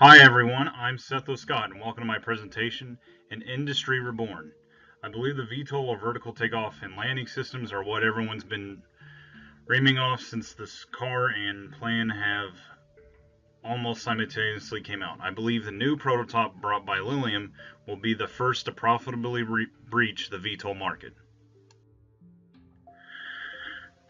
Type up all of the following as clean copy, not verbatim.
Hi everyone, I'm Seth Scott and welcome to my presentation in Industry Reborn. I believe the VTOL or vertical takeoff and landing systems are what everyone's been dreaming of since this car and plane have almost simultaneously came out. I believe the new prototype brought by Lilium will be the first to profitably breach the VTOL market.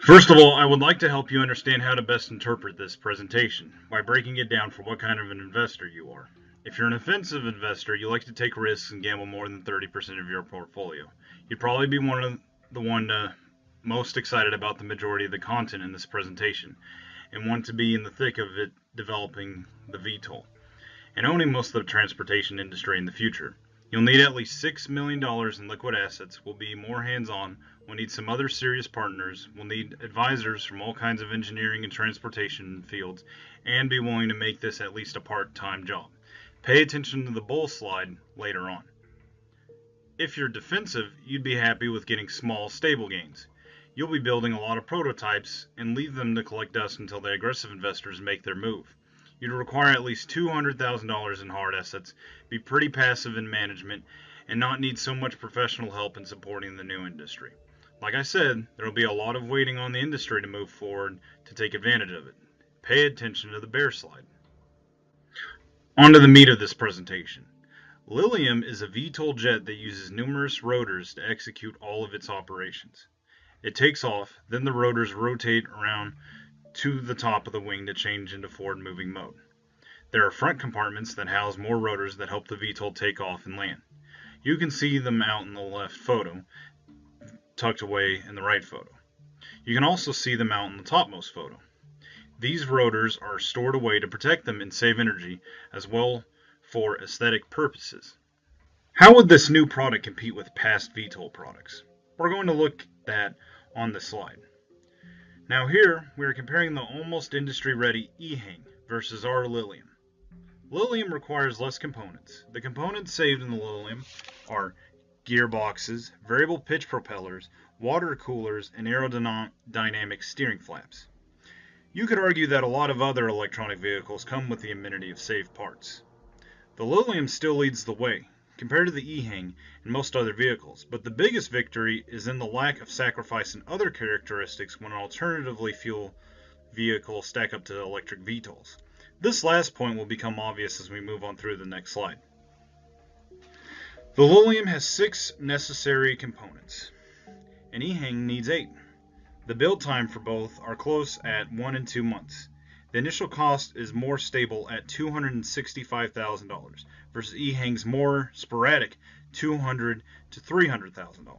First of all, I would like to help you understand how to best interpret this presentation by breaking it down for what kind of an investor you are. If you're an offensive investor, you like to take risks and gamble more than 30% of your portfolio. You'd probably be the most excited about the majority of the content in this presentation and want to be in the thick of it developing the VTOL and owning most of the transportation industry in the future. You'll need at least $6 million in liquid assets, will be more hands-on, we'll need some other serious partners, we'll need advisors from all kinds of engineering and transportation fields, and be willing to make this at least a part-time job. Pay attention to the bull slide later on. If you're defensive, you'd be happy with getting small, stable gains. You'll be building a lot of prototypes and leave them to collect dust until the aggressive investors make their move. You'd require at least $200,000 in hard assets, be pretty passive in management, and not need so much professional help in supporting the new industry. Like I said, there will be a lot of waiting on the industry to move forward to take advantage of it. Pay attention to the bear slide. On to the meat of this presentation. Lilium is a VTOL jet that uses numerous rotors to execute all of its operations. It takes off, then the rotors rotate around to the top of the wing to change into forward moving mode. There are front compartments that house more rotors that help the VTOL take off and land. You can see them out in the left photo, tucked away in the right photo. You can also see them out in the topmost photo. These rotors are stored away to protect them and save energy, as well for aesthetic purposes. How would this new product compete with past VTOL products? We're going to look at that on the slide. Now here, we are comparing the almost industry-ready ENG versus our Lilium. Lilium requires less components. The components saved in the Lilium are gearboxes, variable pitch propellers, water coolers, and aerodynamic steering flaps. You could argue that a lot of other electronic vehicles come with the amenity of saved parts. The Lilium still leads the way, compared to the ENG and most other vehicles, but the biggest victory is in the lack of sacrifice in other characteristics when alternatively fuel vehicles stack up to electric VTOLs. This last point will become obvious as we move on through the next slide. The Lilium has 6 necessary components. An ENG needs 8. The build time for both are close at 1 and 2 months. The initial cost is more stable at $265,000 versus ENG's more sporadic $200,000 to $300,000.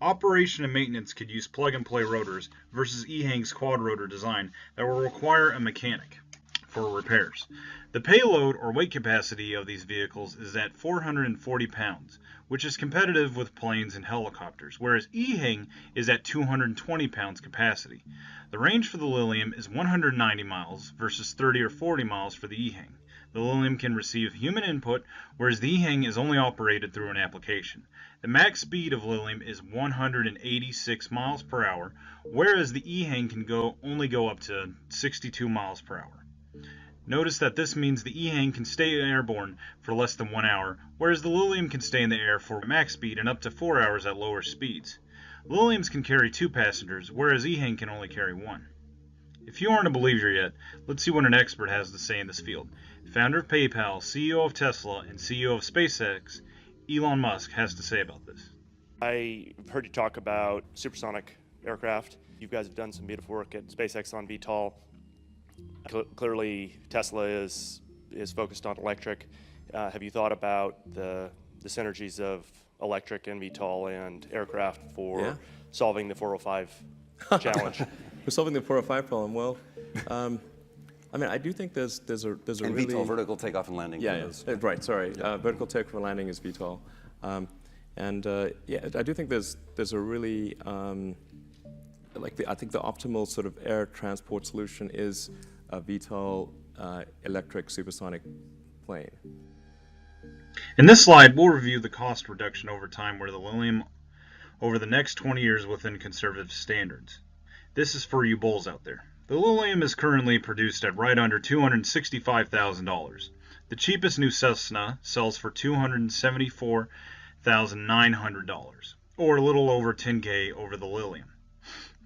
Operation and maintenance could use plug-and-play rotors versus ENG's quad rotor design that will require a mechanic for repairs. The payload or weight capacity of these vehicles is at 440 pounds, which is competitive with planes and helicopters, whereas ENG is at 220 pounds capacity. The range for the Lilium is 190 miles versus 30 or 40 miles for the ENG. The Lilium can receive human input, whereas the ENG is only operated through an application. The max speed of Lilium is 186 miles per hour, whereas the ENG can only go up to 62 miles per hour. Notice that this means the ENG can stay airborne for less than 1 hour, whereas the Lilium can stay in the air for max speed and up to 4 hours at lower speeds. Liliums can carry 2 passengers, whereas ENG can only carry 1. If you aren't a believer yet, let's see what an expert has to say in this field. Founder of PayPal, CEO of Tesla, and CEO of SpaceX, Elon Musk has to say about this. I heard you talk about supersonic aircraft. You guys have done some beautiful work at SpaceX on VTOL. Clearly, Tesla is focused on electric. Have you thought about the synergies of electric and VTOL and aircraft for solving the 405 challenge? For solving the 405 problem, well, I mean, I do think there's a and really VTOL, vertical takeoff and landing. right. Sorry, vertical take for landing is VTOL, I do think there's a really I think the optimal sort of air transport solution is a VTOL electric supersonic plane. In this slide, we'll review the cost reduction over time where the Lilium over the next 20 years within conservative standards. This is for you bulls out there. The Lilium is currently produced at right under $265,000. The cheapest new Cessna sells for $274,900, or a little over $10K over the Lilium.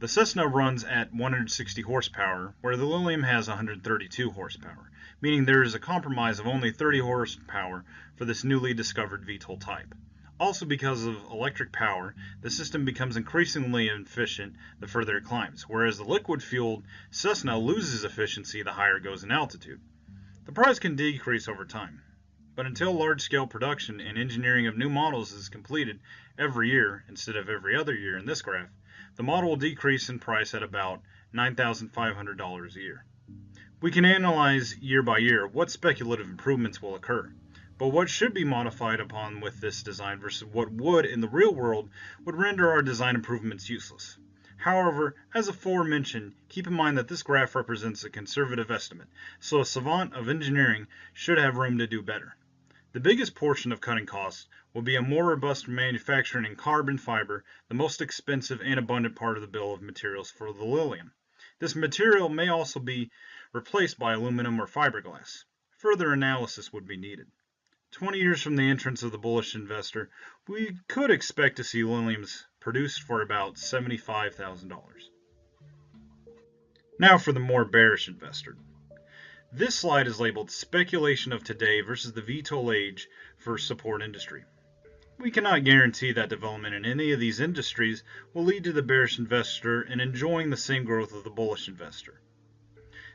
The Cessna runs at 160 horsepower, where the Lilium has 132 horsepower, meaning there is a compromise of only 30 horsepower for this newly discovered VTOL type. Also, because of electric power, the system becomes increasingly efficient the further it climbs, whereas the liquid-fueled Cessna loses efficiency the higher it goes in altitude. The price can decrease over time, but until large-scale production and engineering of new models is completed every year instead of every other year in this graph, the model will decrease in price at about $9,500 a year. We can analyze year by year what speculative improvements will occur, but what should be modified upon with this design versus what would, in the real world, would render our design improvements useless. However, as aforementioned, keep in mind that this graph represents a conservative estimate, so a savant of engineering should have room to do better. The biggest portion of cutting costs will be a more robust manufacturing in carbon fiber, the most expensive and abundant part of the bill of materials for the Lilium. This material may also be replaced by aluminum or fiberglass. Further analysis would be needed. 20 years from the entrance of the bullish investor, we could expect to see Liliums produced for about $75,000. Now for the more bearish investor. This slide is labeled Speculation of Today versus the VTOL Age for Support Industry. We cannot guarantee that development in any of these industries will lead to the bearish investor in enjoying the same growth of the bullish investor.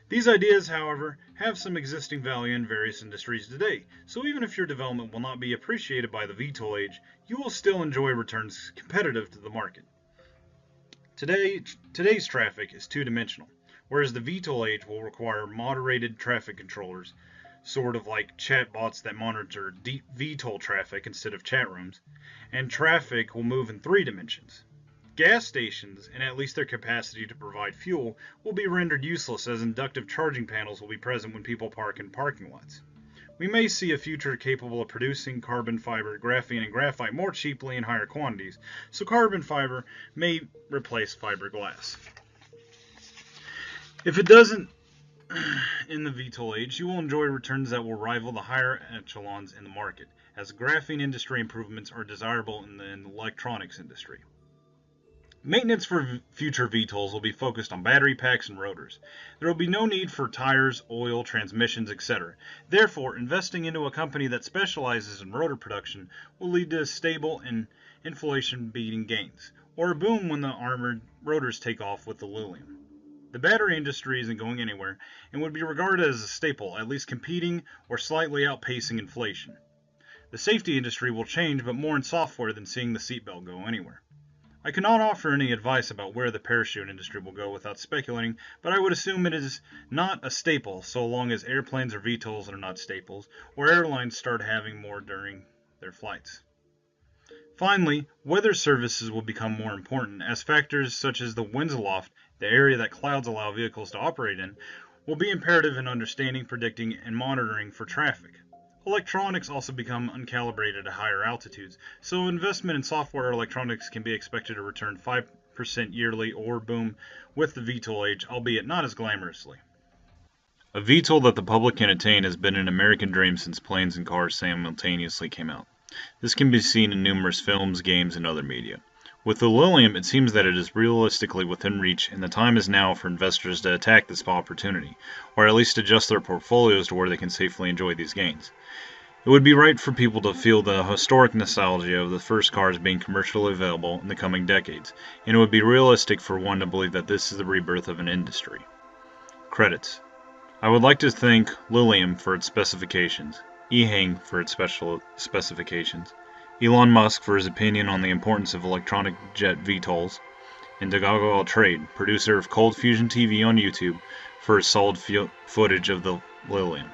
These ideas, however, have some existing value in various industries today, so even if your development will not be appreciated by the VTOL age, you will still enjoy returns competitive to the market. Today's traffic is two-dimensional, whereas the VTOL age will require moderated traffic controllers, sort of like chatbots that monitor deep VTOL traffic instead of chat rooms, and traffic will move in 3 dimensions. Gas stations, and at least their capacity to provide fuel, will be rendered useless as inductive charging panels will be present when people park in parking lots. We may see a future capable of producing carbon fiber, graphene, and graphite more cheaply in higher quantities, so carbon fiber may replace fiberglass. If it doesn't in the VTOL age, you will enjoy returns that will rival the higher echelons in the market, as graphene industry improvements are desirable in the electronics industry. Maintenance for future VTOLs will be focused on battery packs and rotors. There will be no need for tires, oil, transmissions, etc. Therefore, investing into a company that specializes in rotor production will lead to stable and inflation-beating gains, or a boom when the armored rotors take off with the Lilium. The battery industry isn't going anywhere and would be regarded as a staple, at least competing or slightly outpacing inflation. The safety industry will change, but more in software than seeing the seatbelt go anywhere. I cannot offer any advice about where the parachute industry will go without speculating, but I would assume it is not a staple so long as airplanes or VTOLs are not staples, or airlines start having more during their flights. Finally, weather services will become more important, as factors such as the winds aloft, the area that clouds allow vehicles to operate in, will be imperative in understanding, predicting, and monitoring for traffic. Electronics also become uncalibrated at higher altitudes, so investment in software electronics can be expected to return 5% yearly or boom with the VTOL age, albeit not as glamorously. A VTOL that the public can attain has been an American dream since planes and cars simultaneously came out. This can be seen in numerous films, games, and other media. With the Lilium, it seems that it is realistically within reach, and the time is now for investors to attack this opportunity, or at least adjust their portfolios to where they can safely enjoy these gains. It would be right for people to feel the historic nostalgia of the first cars being commercially available in the coming decades, and it would be realistic for one to believe that this is the rebirth of an industry. Credits. I would like to thank Lilium for its specifications, ENG for its special specifications, Elon Musk for his opinion on the importance of electronic jet VTOLs, and Dagago Trade, producer of Cold Fusion TV on YouTube, for his solid footage of the Lilium.